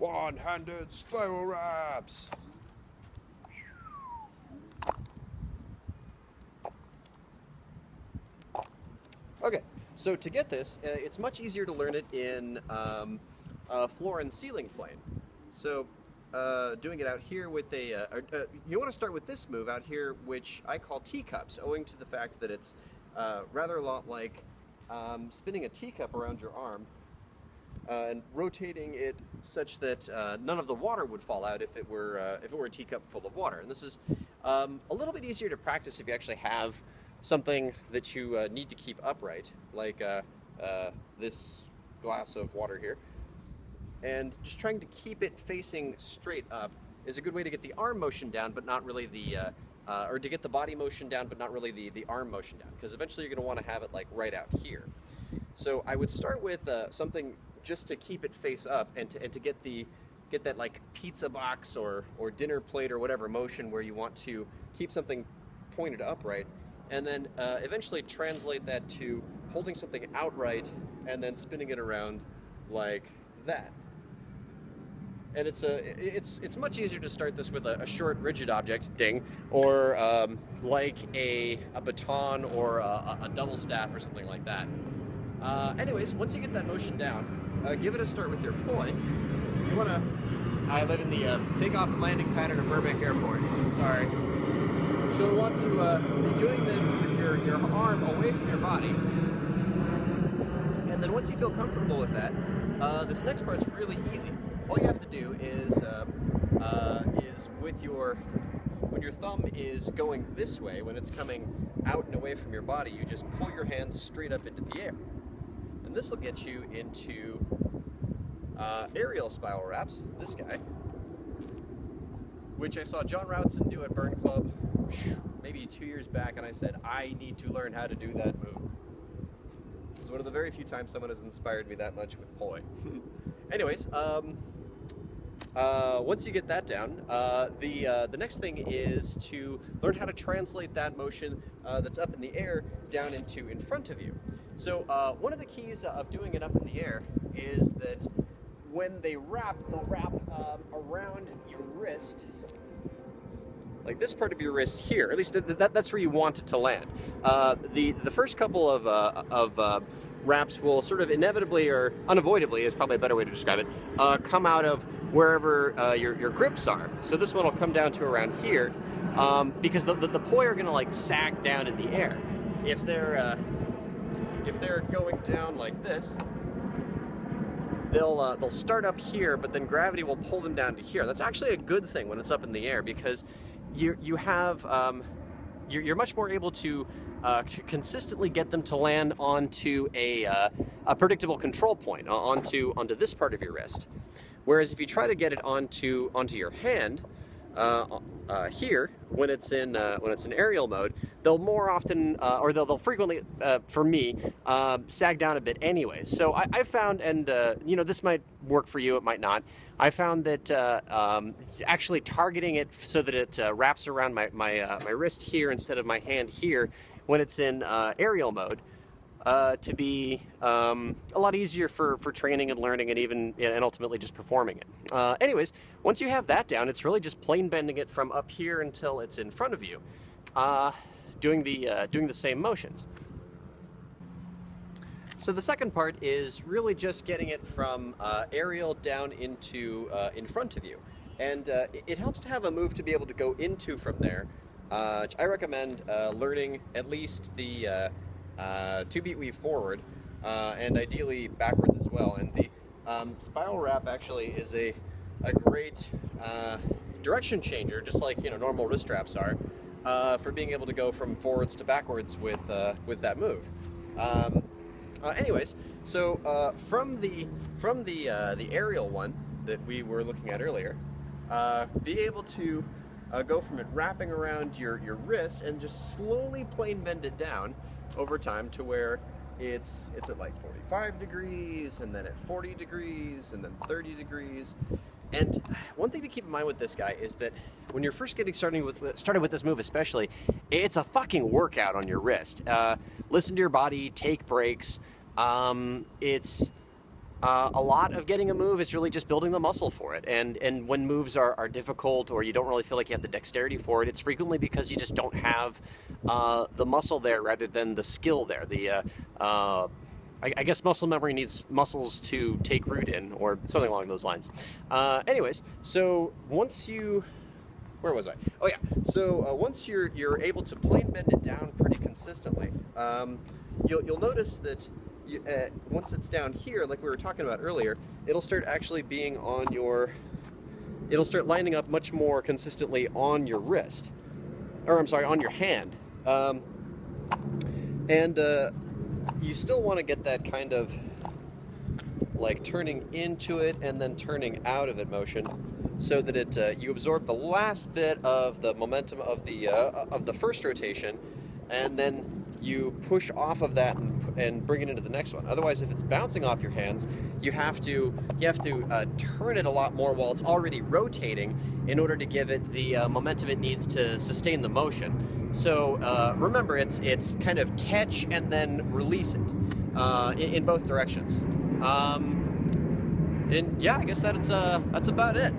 One-handed spiral wraps. Okay, so to get this, it's much easier to learn it in floor and ceiling plane. So doing it out here with you want to start with this move out here, which I call teacups, owing to the fact that it's rather a lot like spinning a teacup around your arm and rotating it such that none of the water would fall out if it were a teacup full of water. And this is a little bit easier to practice if you actually have something that you need to keep upright, like this glass of water here. And just trying to keep it facing straight up is a good way to get the arm motion down, but not really or to get the body motion down, but not really the arm motion down, because eventually you're going to want to have it like right out here. So I would start with something just to keep it face up and to get that like pizza box or dinner plate or whatever motion where you want to keep something pointed upright, and then eventually translate that to holding something outright and then spinning it around like that. And it's much easier to start this with a short rigid object, ding, or like a baton or a double staff or something like that. Anyways, once you get that motion down, give it a start with your poi. You want to... I live in the takeoff and landing pattern of Burbank Airport. Sorry. So you want to be doing this with your arm away from your body. And then once you feel comfortable with that, this next part's really easy. All you have to do is when your thumb is going this way, when it's coming out and away from your body, you just pull your hands straight up into the air. And this will get you into aerial spiral wraps, this guy, which I saw John Routson do at Burn Club maybe 2 years back, and I said, I need to learn how to do that move. It's one of the very few times someone has inspired me that much with poi. Anyways, once you get that down, the next thing is to learn how to translate that motion that's up in the air down into in front of you. So one of the keys of doing it up in the air is that when they wrap, they'll wrap around your wrist, like this part of your wrist here. At least that's where you want it to land. The first couple of wraps will sort of inevitably, or unavoidably is probably a better way to describe it, come out of wherever your grips are. So this one will come down to around here, because the poi are going to like sag down in the air. If they're going down like this, they'll start up here, but then gravity will pull them down to here. That's actually a good thing when it's up in the air, because you're much more able to consistently get them to land onto a predictable control point, onto this part of your wrist. Whereas if you try to get it onto your hand here, when it's in aerial mode, they'll more often, or they'll frequently, for me, sag down a bit anyways. So I found, and this might work for you, it might not. I found that actually targeting it so that it wraps around my wrist here instead of my hand here when it's in aerial mode, to be a lot easier for training and learning, and even and ultimately just performing it. Anyways, once you have that down, it's really just plane bending it from up here until it's in front of you, doing the same motions. So the second part is really just getting it from aerial down into in front of you, and it helps to have a move to be able to go into from there. I recommend learning at least the 2-beat weave forward, and ideally backwards as well. And the spiral wrap actually is a great direction changer, just like normal wrist wraps are, for being able to go from forwards to backwards with that move. Anyways, so from the aerial one that we were looking at earlier, be able to go from it wrapping around your wrist and just slowly plane bend it down over time to where it's at like 45 degrees, and then at 40 degrees, and then 30 degrees. And one thing to keep in mind with this guy is that when you're first getting started with this move especially, it's a fucking workout on your wrist. Listen to your body, take breaks. It's a lot of getting a move is really just building the muscle for it. And when moves are difficult or you don't really feel like you have the dexterity for it, it's frequently because you just don't have the muscle there rather than the skill there. I guess muscle memory needs muscles to take root in, or something along those lines. Anyways, so once you, where was I? Oh yeah. So once you're able to plane bend it down pretty consistently, you'll notice that once it's down here, like we were talking about earlier, it'll start actually being on your. It'll start lining up much more consistently on your wrist, or I'm sorry, on your hand, and you still want to get that kind of like turning into it and then turning out of it motion, so that you absorb the last bit of the momentum of the first rotation, and then you push off of that and bring it into the next one. Otherwise, if it's bouncing off your hands, you have to turn it a lot more while it's already rotating in order to give it the momentum it needs to sustain the motion. So remember, it's kind of catch and then release it in both directions. And yeah, I guess that's about it.